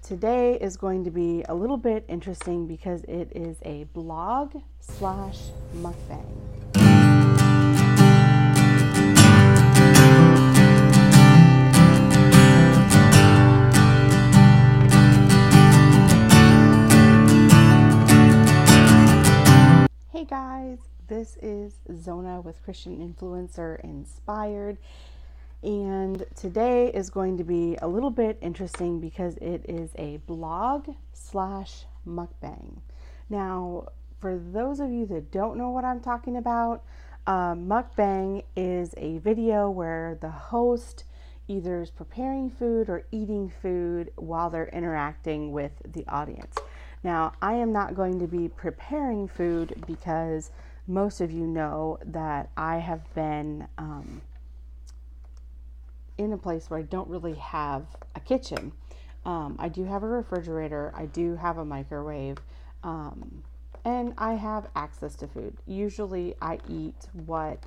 today is going to be a little bit interesting because it is a blog slash mukbang. Hey guys, this is Zona with Christian Influencer Inspired. And today is going to be a little bit interesting because it is a blog slash mukbang. Now, for those of you that don't know what I'm talking about, mukbang is a video where the host either is preparing food or eating food while they're interacting with the audience. Now, I am not going to be preparing food because most of you know that I have been in a place where I don't really have a kitchen. I do have a refrigerator, I do have a microwave, and I have access to food. Usually I eat what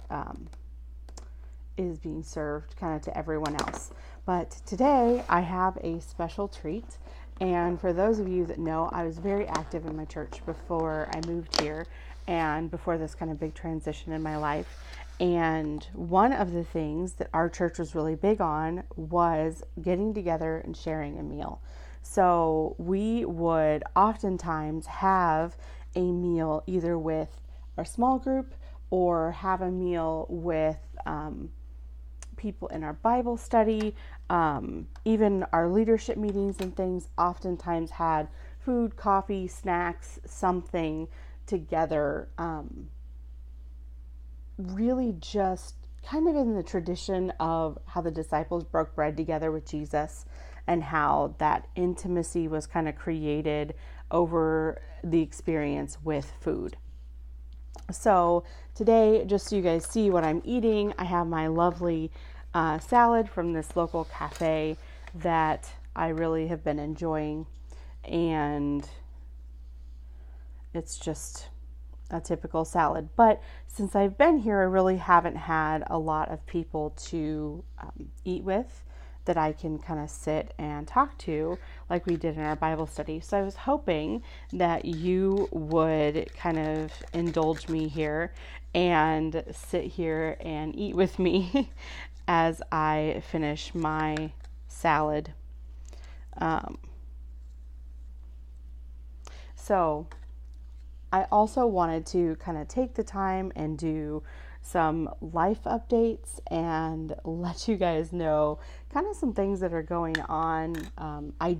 is being served kind of to everyone else. But today I have a special treat. And for those of you that know, I was very active in my church before I moved here and before this kind of big transition in my life. And one of the things that our church was really big on was getting together and sharing a meal. So we would oftentimes have a meal either with our small group or have a meal with people in our Bible study. Even our leadership meetings and things oftentimes had food, coffee, snacks, something together. Really just kind of in the tradition of how the disciples broke bread together with Jesus and how that intimacy was kind of created over the experience with food. So today, just so you guys see what I'm eating, I have my lovely salad from this local cafe that I really have been enjoying, and it's just a typical salad. But since I've been here, I really haven't had a lot of people to eat with that I can kind of sit and talk to like we did in our Bible study. So I was hoping that you would kind of indulge me here and sit here and eat with me as I finish my salad. So I also wanted to kind of take the time and do some life updates and let you guys know kind of some things that are going on. I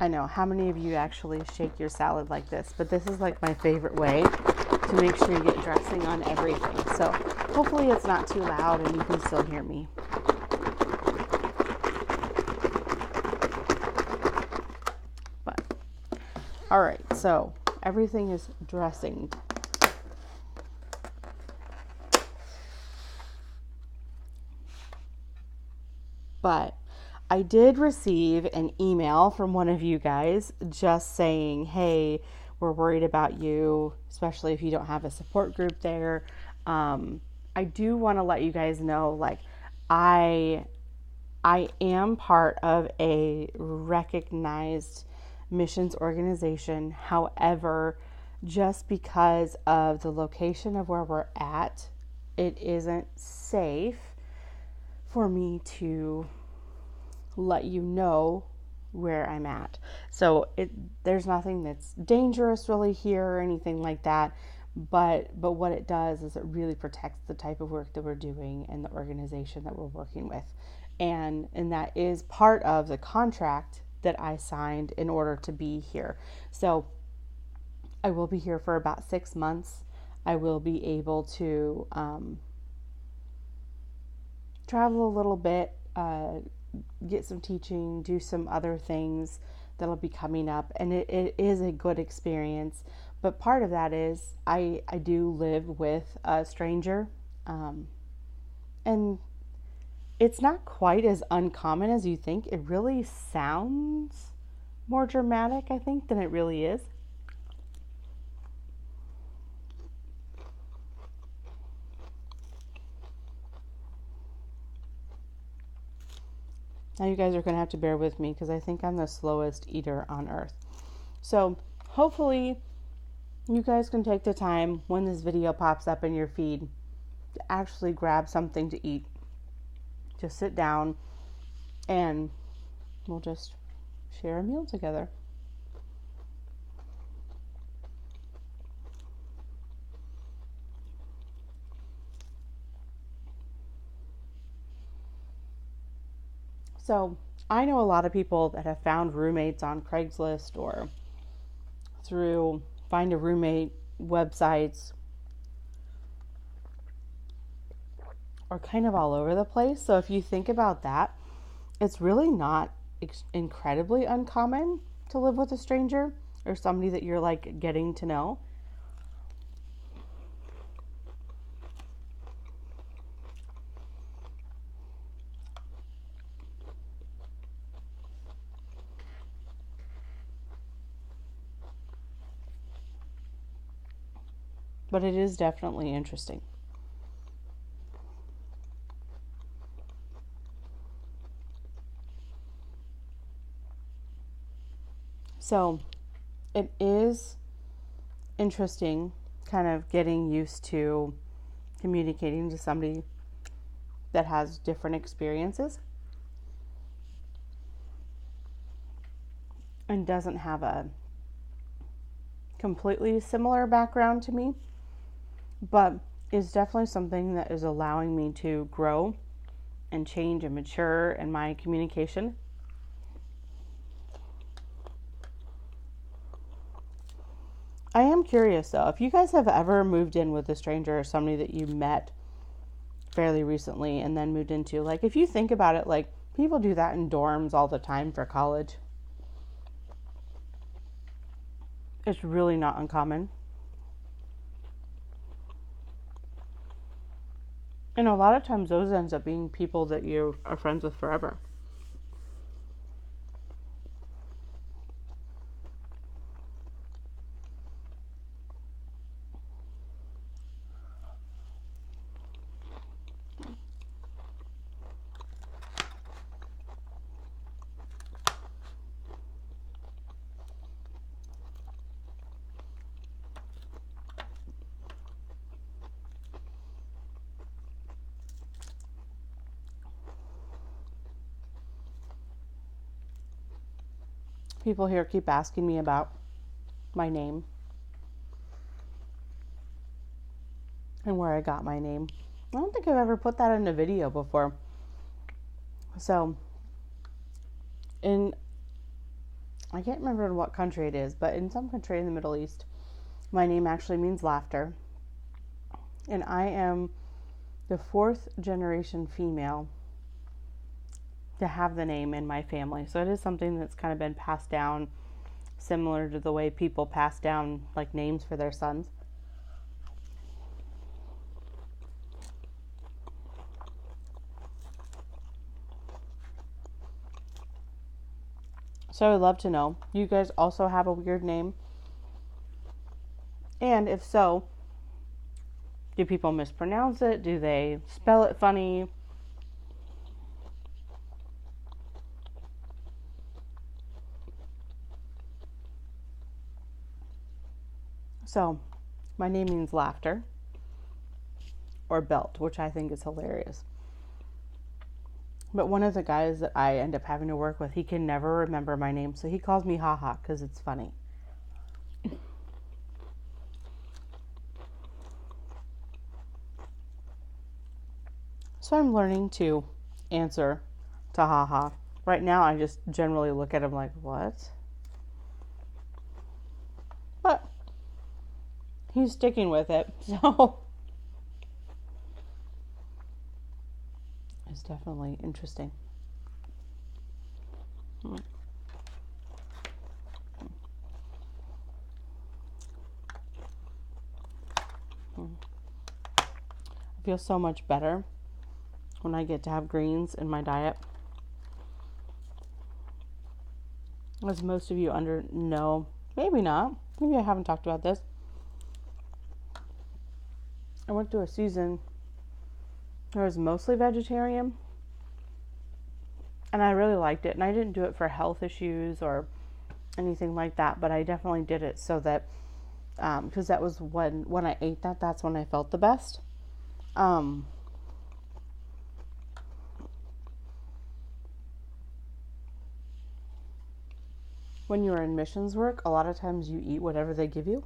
know how many of you actually shake your salad like this, but this is like my favorite way to make sure you get dressing on everything. So hopefully it's not too loud and you can still hear me. All right, so everything is dressing. But I did receive an email from one of you guys just saying, hey, we're worried about you, especially if you don't have a support group there. I do want to let you guys know, like, I am part of a recognized missions organization. However, just because of the location of where we're at, it isn't safe for me to let you know where I'm at. So there's nothing that's dangerous really here or anything like that. But what it does is it really protects the type of work that we're doing and the organization that we're working with. And that is part of the contract that I signed in order to be here. So I will be here for about 6 months. I will be able to travel a little bit, get some teaching, do some other things that'll be coming up. And it is a good experience. But part of that is I do live with a stranger. And it's not quite as uncommon as you think. It really sounds more dramatic, I think, than it really is. Now you guys are going to have to bear with me because I think I'm the slowest eater on earth. So hopefully you guys can take the time when this video pops up in your feed to actually grab something to eat. Just sit down and we'll just share a meal together. So I know a lot of people that have found roommates on Craigslist or through find a roommate websites, or kind of all over the place. So if you think about that, it's really not incredibly uncommon to live with a stranger or somebody that you're like getting to know. But it is definitely interesting. So it is interesting kind of getting used to communicating to somebody that has different experiences and doesn't have a completely similar background to me, but is definitely something that is allowing me to grow and change and mature in my communication. I am curious though, if you guys have ever moved in with a stranger or somebody that you met fairly recently and then moved into, like, if you think about it, like, people do that in dorms all the time for college. It's really not uncommon. And a lot of times those ends up being people that you are friends with forever. People here keep asking me about my name and where I got my name. I don't think I've ever put that in a video before. So, I can't remember in what country it is, but in some country in the Middle East, my name actually means laughter. And I am the 4th generation female to have the name in my family. So it is something that's kind of been passed down, similar to the way people pass down like names for their sons. So I would love to know, you guys also have a weird name? And if so, do people mispronounce it? Do they spell it funny? So, my name means laughter or belt, which I think is hilarious. But one of the guys that I end up having to work with, he can never remember my name, so he calls me Haha because it's funny. So I'm learning to answer to Haha. Right now, I just generally look at him like, what? But he's sticking with it, so it's definitely interesting. I feel so much better when I get to have greens in my diet. As most of you know, maybe not, maybe I haven't talked about this. I went through a season where I was mostly vegetarian, And I really liked it. And I didn't do it for health issues or anything like that, but I definitely did it so that, because that was when I ate that, that's when I felt the best. Um, when you're in missions work, a lot of times you eat whatever they give you.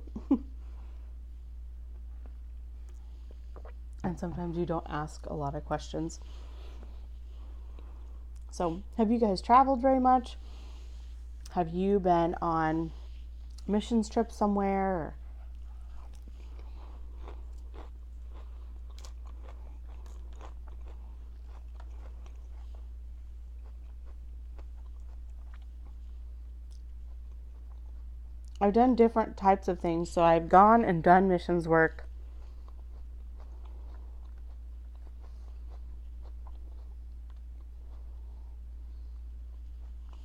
And sometimes you don't ask a lot of questions. So, have you guys traveled very much? Have you been on missions trips somewhere? I've done different types of things. So, I've gone and done missions work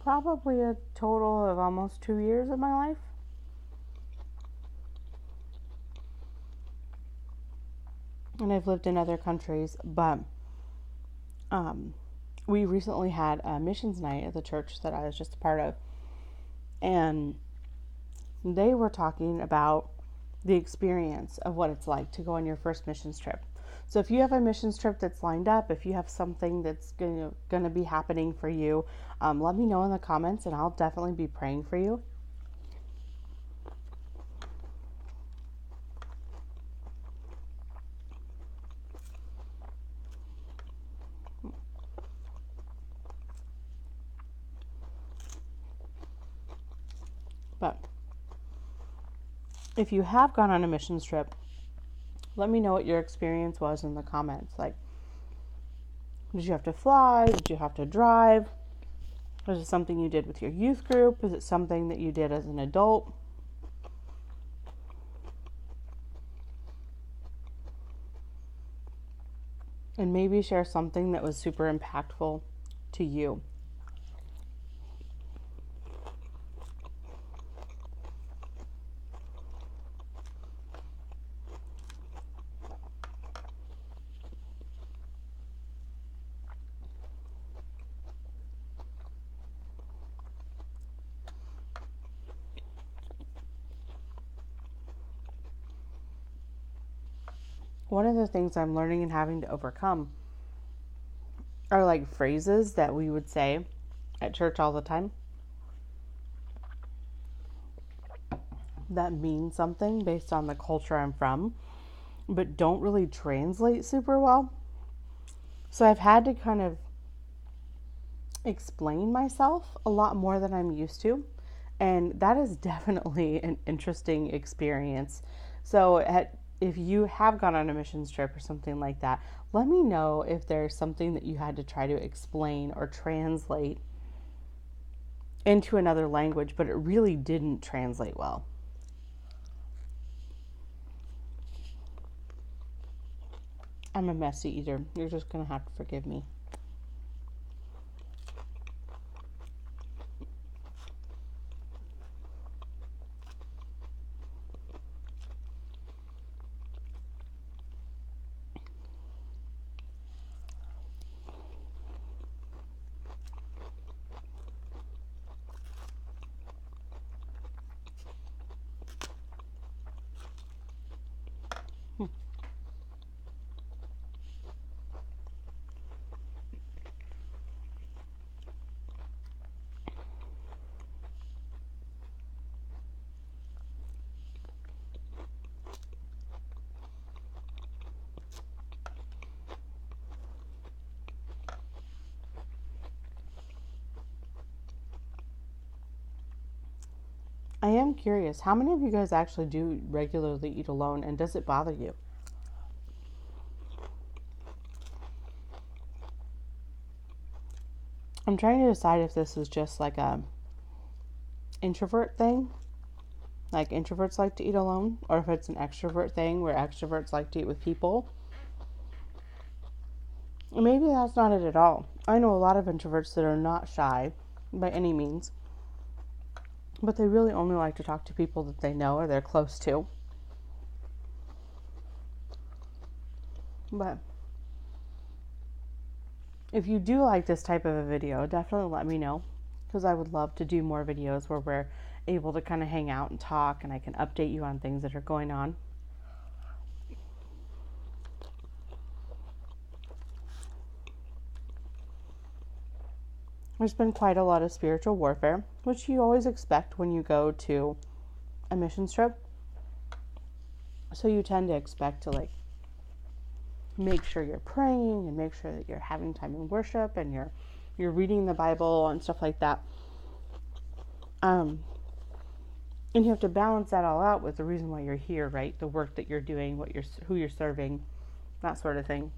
probably a total of almost 2 years of my life. And I've lived in other countries, but um, we recently had a missions night at the church that I was just a part of, and they were talking about the experience of what it's like to go on your first missions trip. So if you have a missions trip that's lined up, if you have something that's going to be happening for you, let me know in the comments, and I'll definitely be praying for you. But if you have gone on a missions trip, let me know what your experience was in the comments. Like, did you have to fly? Did you have to drive? Was it something you did with your youth group? Is it something that you did as an adult? And maybe share something that was super impactful to you. One of the things I'm learning and having to overcome are like phrases that we would say at church all the time that mean something based on the culture I'm from, but don't really translate super well. So I've had to kind of explain myself a lot more than I'm used to. And that is definitely an interesting experience. So, if you have gone on a missions trip or something like that, let me know if there's something that you had to try to explain or translate into another language, but it really didn't translate well. I'm a messy eater. You're just going to have to forgive me. I am curious, how many of you guys actually do regularly eat alone, and does it bother you? I'm trying to decide if this is just like a introvert thing, like introverts like to eat alone, or if it's an extrovert thing where extroverts like to eat with people. Maybe that's not it at all. I know a lot of introverts that are not shy by any means, but they really only like to talk to people that they know or they're close to. But If you do like this type of a video, definitely let me know, because I would love to do more videos where we're able to kind of hang out and talk, and I can update you on things that are going on. There's been quite a lot of spiritual warfare, which you always expect when you go to a mission trip. So you tend to expect to like make sure you're praying and make sure that you're having time in worship and you're reading the Bible and stuff like that. And you have to balance that all out with the reason why you're here, right? The work that you're doing, who you're serving, that sort of thing.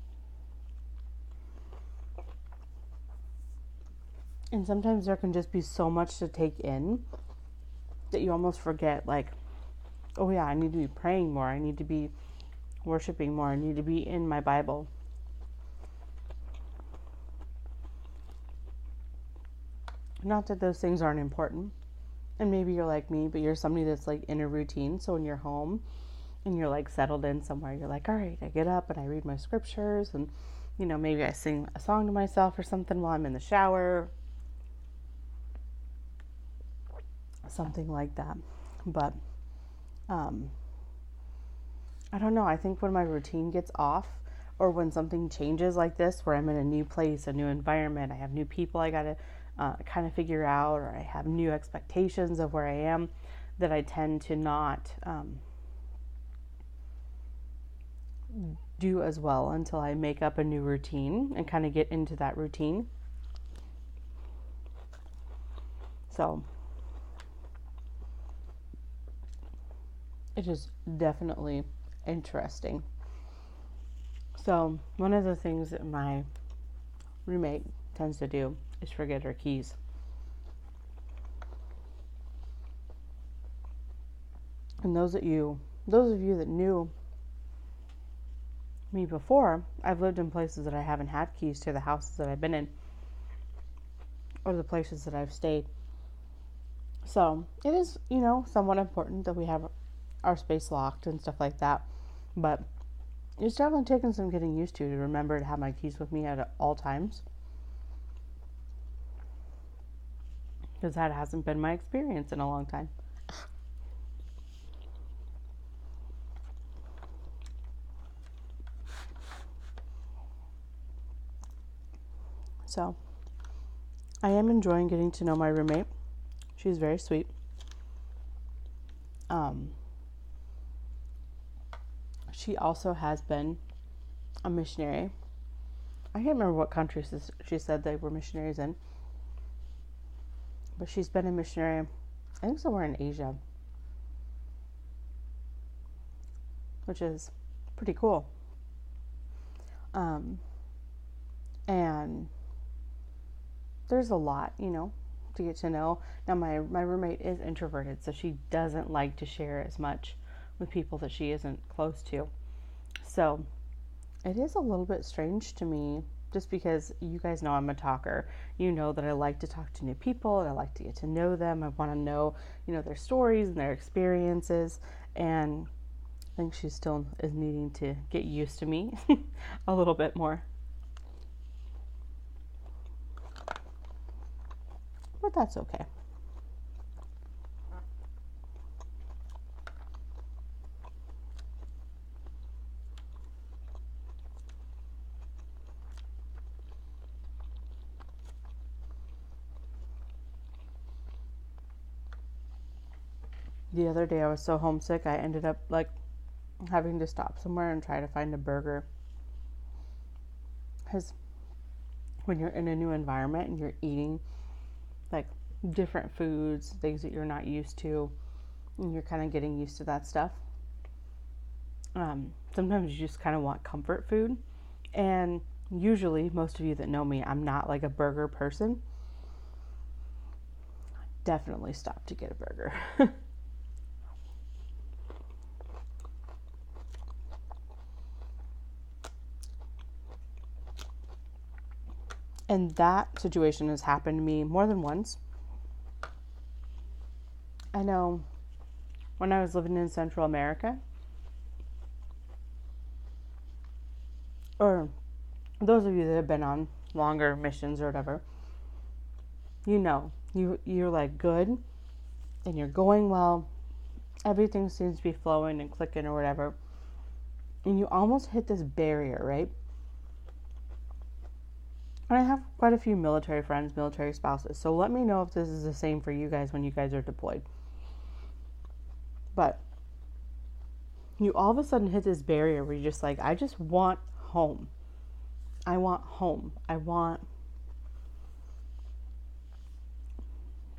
And sometimes there can just be so much to take in that you almost forget, like, oh yeah, I need to be praying more. I need to be worshiping more. I need to be in my Bible. Not that those things aren't important. And maybe you're like me, but you're somebody that's like in a routine. So when you're home and you're like settled in somewhere, you're like, all right, I get up and I read my scriptures, and maybe I sing a song to myself or something while I'm in the shower, something like that. But I don't know. I think when my routine gets off, or when something changes like this, where I'm in a new place, a new environment, I have new people I got to kind of figure out, or I have new expectations of where I am, that I tend to not do as well until I make up a new routine and kind of get into that routine. So it is definitely interesting. So one of the things that my roommate tends to do is forget her keys. And those of you that knew me before, I've lived in places that I haven't had keys to the houses that I've been in, or the places that I've stayed. So it is, somewhat important that we have our space locked and stuff like that. But it's definitely taken some getting used to remember to have my keys with me at all times, because that hasn't been my experience in a long time. So I am enjoying getting to know my roommate. She's very sweet. She also has been a missionary. I can't remember what countries she said they were missionaries in, but she's been a missionary, I think, somewhere in Asia, which is pretty cool. And there's a lot, to get to know. Now, my roommate is introverted, so she doesn't like to share as much with people that she isn't close to. So it is a little bit strange to me, just because you guys know I'm a talker. You know that I like to talk to new people and I like to get to know them. I want to know, their stories and their experiences. And I think she still is needing to get used to me a little bit more. But that's okay. The other day I was so homesick, I ended up like having to stop somewhere and try to find a burger. Because when you're in a new environment and you're eating like different foods, things that you're not used to, and you're kind of getting used to that stuff, sometimes you just kind of want comfort food. And usually, most of you that know me, I'm not like a burger person. Definitely stop to get a burger. And that situation has happened to me more than once. I know when I was living in Central America, or those of you that have been on longer missions or whatever, you know, you're like good and you're going well. Everything seems to be flowing and clicking or whatever. And you almost hit this barrier, right? And I have quite a few military friends, military spouses. So let me know if this is the same for you guys when you guys are deployed. But you all of a sudden hit this barrier where you're just like, I just want home. I want home. I want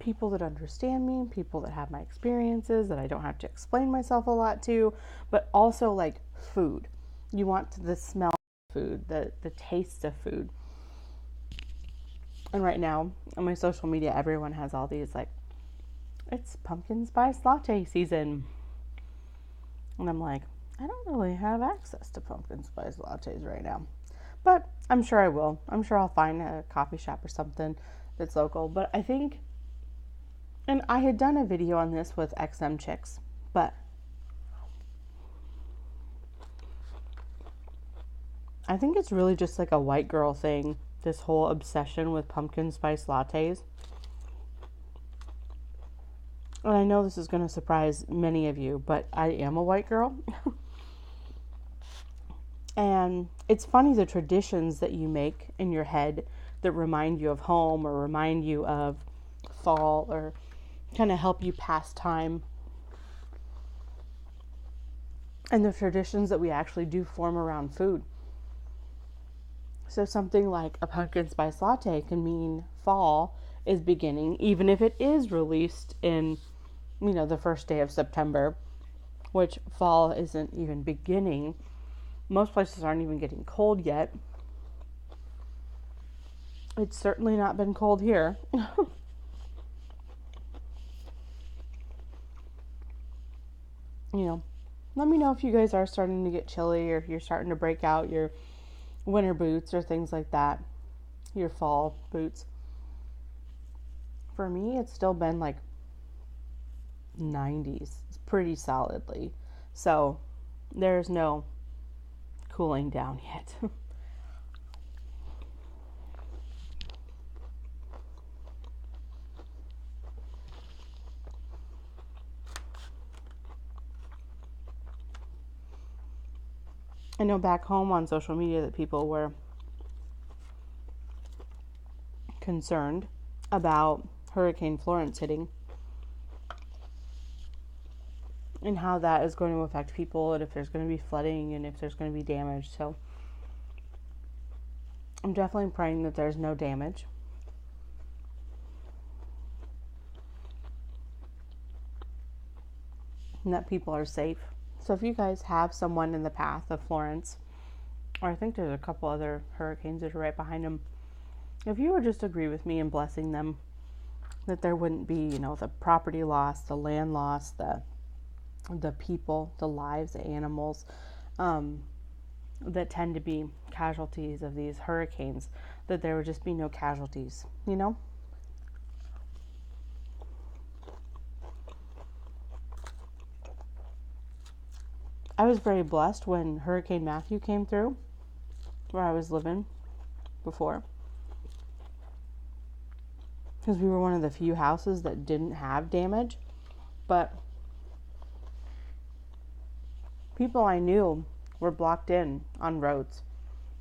people that understand me, people that have my experiences, that I don't have to explain myself a lot to, but also like food. You want the smell of food, the taste of food. And right now on my social media, everyone has all these like, it's pumpkin spice latte season. And I'm like, I don't really have access to pumpkin spice lattes right now. But I'm sure I will. I'm sure I'll find a coffee shop or something that's local. But I think, and I had done a video on this with XM Chicks, but I think it's really just like a white girl thing, this whole obsession with pumpkin spice lattes. And I know this is going to surprise many of you, but I am a white girl. And it's funny the traditions that you make in your head that remind you of home or remind you of fall or kind of help you pass time. And the traditions that we actually do form around food. So something like a pumpkin spice latte can mean fall is beginning, even if it is released in, the first day of September, which fall isn't even beginning. Most places aren't even getting cold yet. It's certainly not been cold here. Let me know if you guys are starting to get chilly or if you're starting to break out your winter boots or things like that, your fall boots. For me, it's still been like 90s pretty solidly. So there's no cooling down yet. I know back home on social media that people were concerned about Hurricane Florence hitting and how that is going to affect people and if there's going to be flooding and if there's going to be damage. So I'm definitely praying that there's no damage. And that people are safe. So if you guys have someone in the path of Florence, or I think there's a couple other hurricanes that are right behind them, if you would just agree with me in blessing them, that there wouldn't be, the property loss, the land loss, the people, the lives, the animals, that tend to be casualties of these hurricanes, that there would just be no casualties, I was very blessed when Hurricane Matthew came through where I was living before, because we were one of the few houses that didn't have damage. But people I knew were blocked in on roads.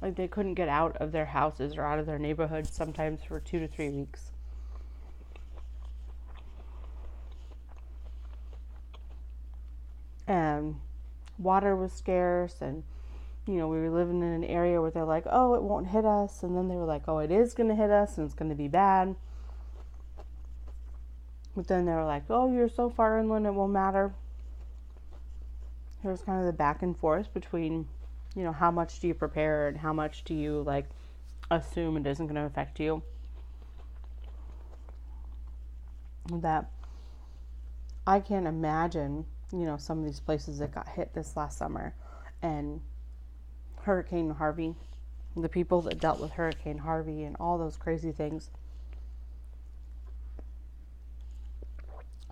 Like they couldn't get out of their houses or out of their neighborhoods sometimes for 2 to 3 weeks. And water was scarce, and we were living in an area where they're like, oh, it won't hit us, and then they were like, oh, it is going to hit us and it's going to be bad. But then they were like, oh, you're so far inland it won't matter. There was kind of the back and forth between how much do you prepare and how much do you assume it isn't going to affect you. That I can't imagine some of these places that got hit this last summer, and Hurricane Harvey, the people that dealt with Hurricane Harvey and all those crazy things.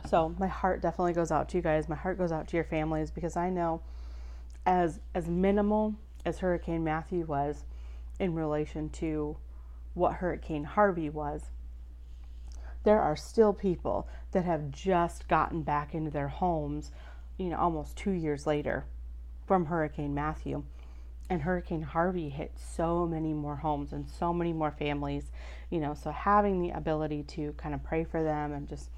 So my heart definitely goes out to you guys. My heart goes out to your families, because I know as minimal as Hurricane Matthew was in relation to what Hurricane Harvey was, there are still people that have just gotten back into their homes, almost 2 years later from Hurricane Matthew. And Hurricane Harvey hit so many more homes and so many more families, so having the ability to kind of pray for them and just,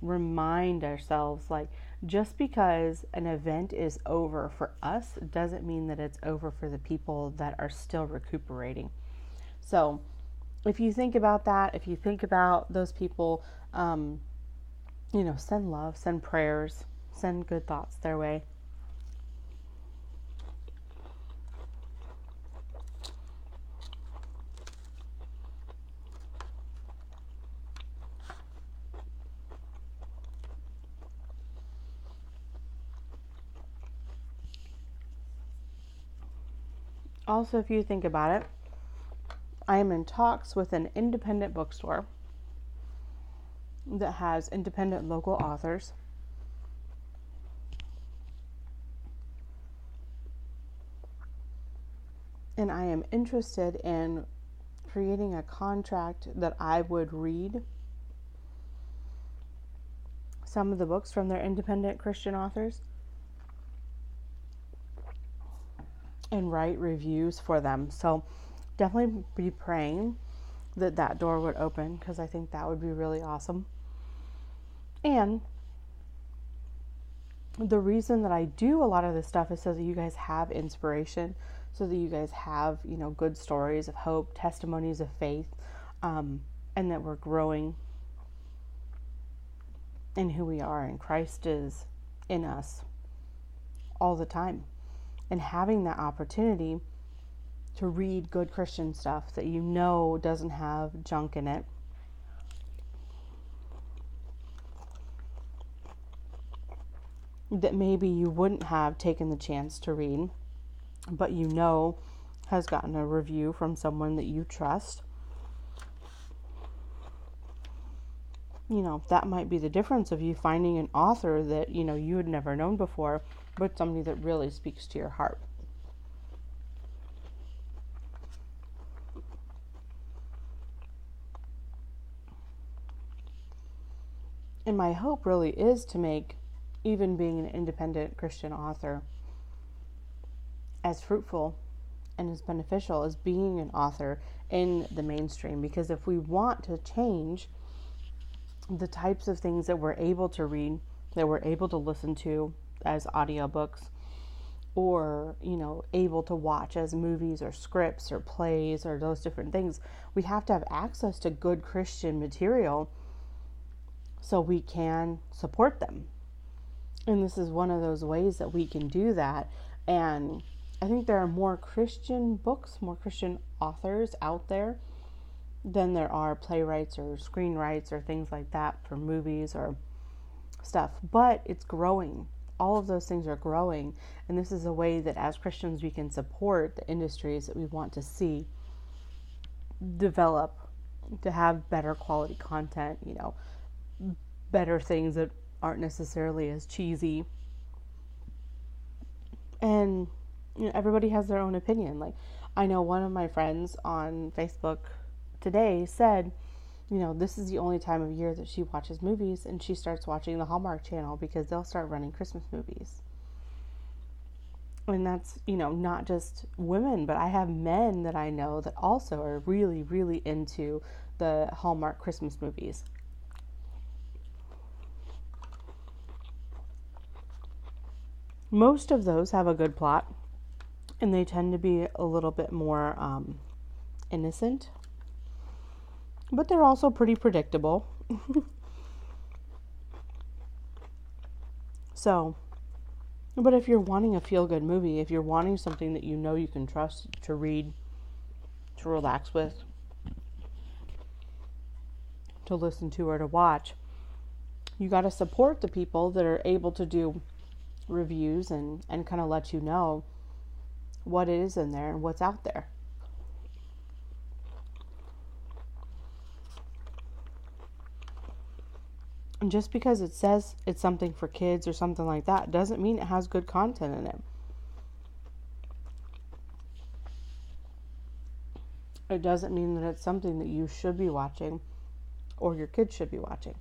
remind ourselves, like, just because an event is over for us doesn't mean that it's over for the people that are still recuperating. So if you think about that, if you think about those people, send love, send prayers, send good thoughts their way. Also, if you think about it, I am in talks with an independent bookstore that has independent local authors. And I am interested in creating a contract that I would read some of the books from their independent Christian authors and write reviews for them. So definitely be praying that that door would open, because I think that would be really awesome. And the reason that I do a lot of this stuff is so that you guys have inspiration, so that you guys have, good stories of hope, testimonies of faith, and that we're growing in who we are, and Christ is in us all the time. And having that opportunity to read good Christian stuff that doesn't have junk in it. That maybe you wouldn't have taken the chance to read, but has gotten a review from someone that you trust. That might be the difference of you finding an author that, you had never known before, but somebody that really speaks to your heart. And my hope really is to make even being an independent Christian author as fruitful and as beneficial as being an author in the mainstream. Because if we want to change the types of things that we're able to read, that we're able to listen to as audiobooks, or, able to watch as movies or scripts or plays or those different things, we have to have access to good Christian material so we can support them. And this is one of those ways that we can do that. And I think there are more Christian books, more Christian authors out there than there are playwrights or screenwrites or things like that for movies or stuff. But it's growing. All of those things are growing. And this is a way that as Christians we can support the industries that we want to see develop to have better quality content, better things that aren't necessarily as cheesy. And everybody has their own opinion. Like, I know one of my friends on Facebook today said, this is the only time of year that she watches movies, and she starts watching the Hallmark Channel because they'll start running Christmas movies. And that's, not just women, but I have men that I know that also are really, really into the Hallmark Christmas movies. Most of those have a good plot, and they tend to be a little bit more innocent, but they're also pretty predictable. So, but if you're wanting a feel-good movie, if you're wanting something that you can trust to read, to relax with, to listen to, or to watch, you got to support the people that are able to do reviews and kind of let you know what is in there and what's out there. And just because it says it's something for kids or something like that doesn't mean it has good content in it. It doesn't mean that it's something that you should be watching or your kids should be watching.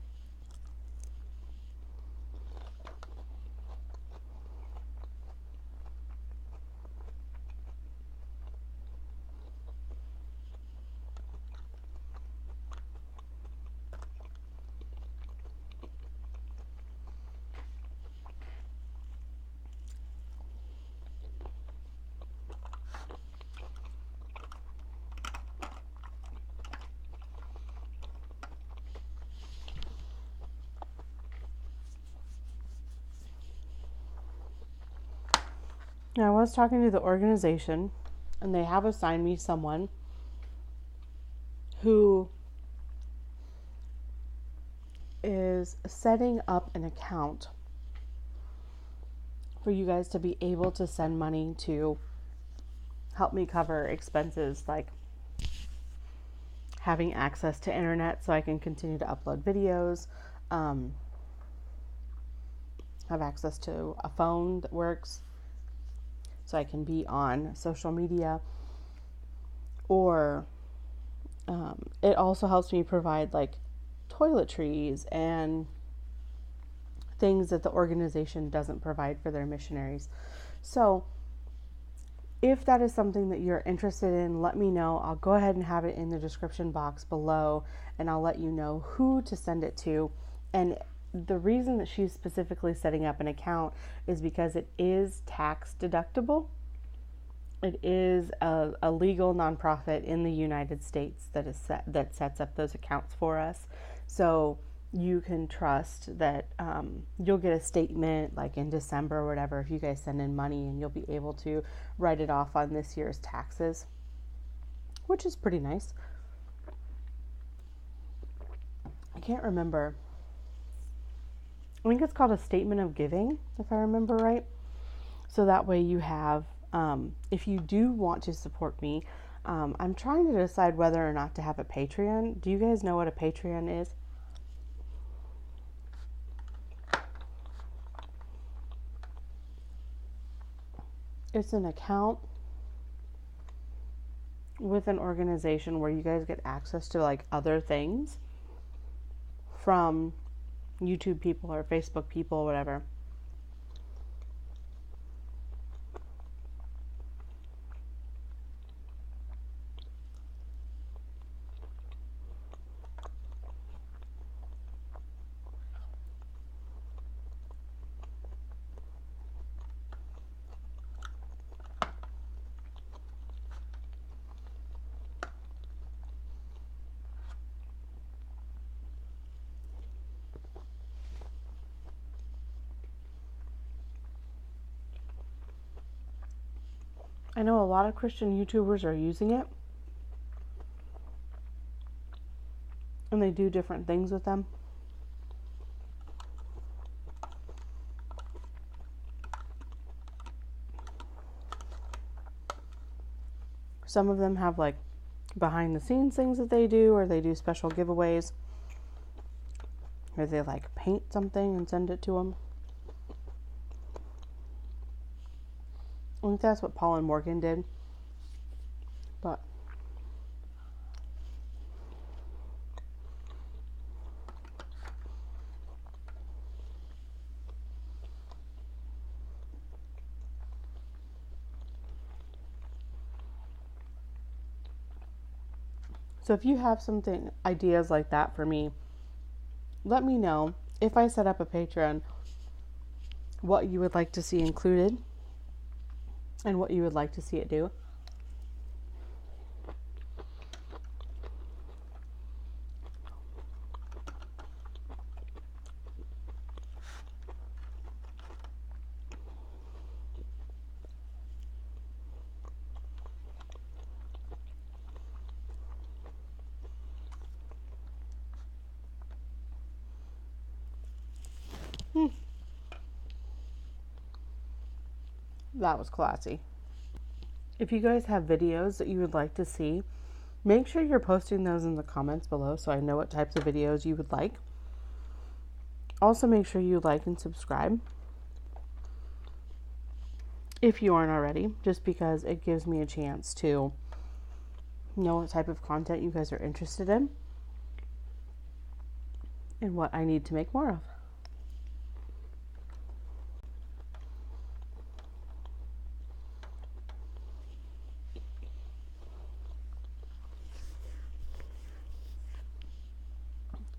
Now, I was talking to the organization, and they have assigned me someone who is setting up an account for you guys to be able to send money to help me cover expenses like having access to internet so I can continue to upload videos, have access to a phone that works so I can be on social media, or it also helps me provide like toiletries and things that the organization doesn't provide for their missionaries. So if that is something that you're interested in, let me know. I'll go ahead and have it in the description box below, and I'll let you know who to send it to. And the reason that she's specifically setting up an account is because it is tax deductible. It is a legal nonprofit in the United States that sets up those accounts for us. So you can trust that you'll get a statement like in December or whatever if you guys send in money, and you'll be able to write it off on this year's taxes, which is pretty nice. I can't remember. I think it's called a statement of giving, if I remember right. So that way you have, if you do want to support me, I'm trying to decide whether or not to have a Patreon. Do you guys know what a Patreon is? It's an account with an organization where you guys get access to like other things from YouTube people or Facebook people or whatever. I know a lot of Christian YouTubers are using it, and they do different things with them. Some of them have like behind the scenes things that they do, or they do special giveaways, or they like paint something and send it to them. I think that's what Paul and Morgan did. But so if you have something, ideas like that for me, let me know. If I set up a Patreon, what you would like to see included and what you would like to see it do. That was classy. If you guys have videos that you would like to see, make sure you're posting those in the comments below so I know what types of videos you would like. Also, make sure you like and subscribe if you aren't already, just because it gives me a chance to know what type of content you guys are interested in and what I need to make more of.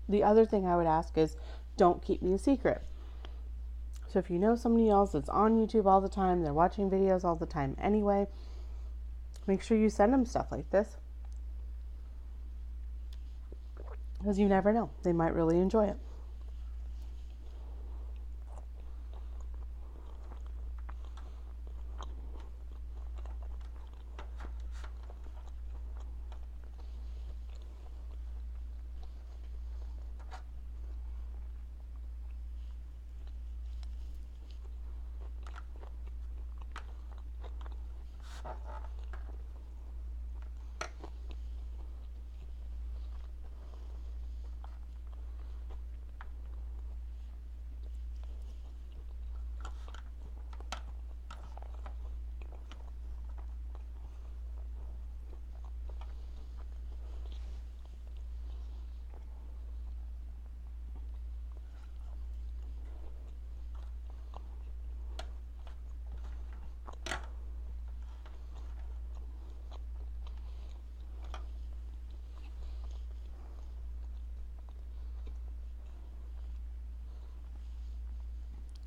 The other thing I would ask is don't keep me a secret. So if you know somebody else that's on YouTube all the time, they're watching videos all the time anyway, make sure you send them stuff like this. Because you never know. They might really enjoy it.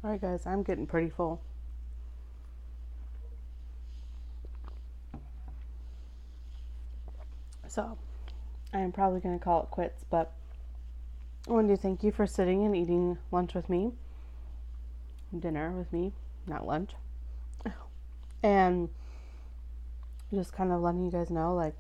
All right, guys, I'm getting pretty full. So I am probably going to call it quits, but I wanted to thank you for sitting and eating lunch with me, dinner with me, not lunch, and just kind of letting you guys know, like,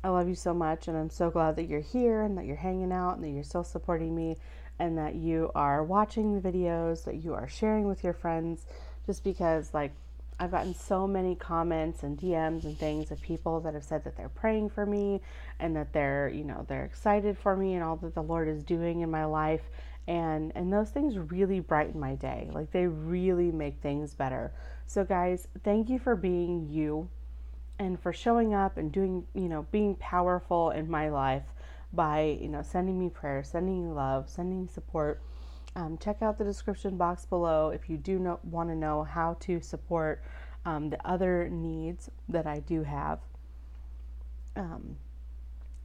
I love you so much, and I'm so glad that you're here and that you're hanging out and that you're still supporting me and that you are watching the videos, that you are sharing with your friends, just because, like, I've gotten so many comments and DMs and things of people that have said that they're praying for me and that they're, they're excited for me and all that the Lord is doing in my life. And those things really brighten my day. Like, they really make things better. So guys, thank you for being you and for showing up and doing, being powerful in my life by, sending me prayers, sending you love, sending support. Check out the description box below if you do want to know how to support the other needs that I do have,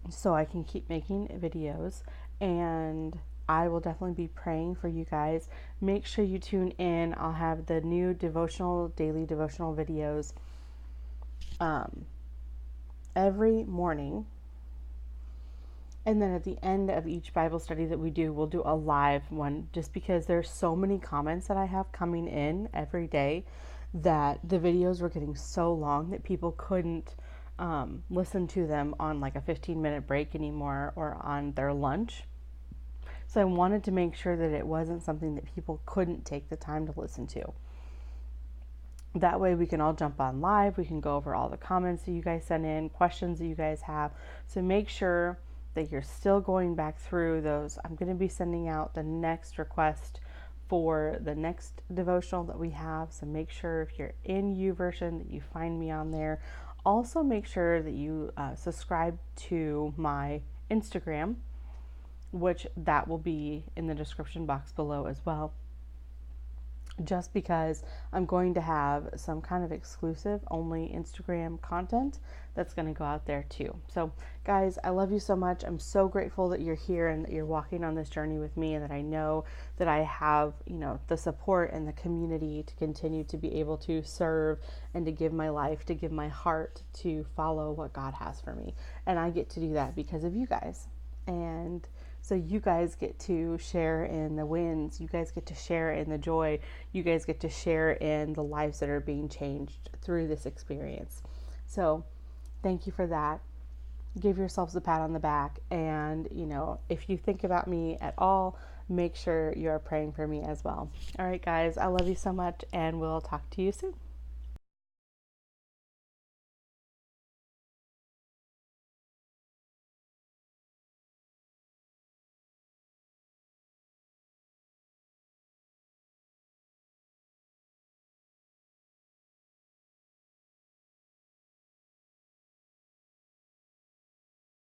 so I can keep making videos. And I will definitely be praying for you guys. Make sure you tune in. I'll have the new daily devotional videos every morning. And then at the end of each Bible study that we do, we'll do a live one, just because there's so many comments that I have coming in every day that the videos were getting so long that people couldn't listen to them on like a 15-minute break anymore or on their lunch. So I wanted to make sure that it wasn't something that people couldn't take the time to listen to. That way we can all jump on live. We can go over all the comments that you guys send in, questions that you guys have. So make sure that you're still going back through those. I'm going to be sending out the next request for the next devotional that we have. So make sure if you're in YouVersion that you find me on there. Also make sure that you subscribe to my Instagram, which that will be in the description box below as well. Just because I'm going to have some kind of exclusive only Instagram content that's going to go out there too. So guys, I love you so much. I'm so grateful that you're here and that you're walking on this journey with me, and that I know that I have, the support and the community to continue to be able to serve and to give my life, to give my heart, to follow what God has for me. And I get to do that because of you guys. And so you guys get to share in the wins. You guys get to share in the joy. You guys get to share in the lives that are being changed through this experience. So thank you for that. Give yourselves a pat on the back. And, if you think about me at all, make sure you are praying for me as well. All right, guys, I love you so much, and we'll talk to you soon.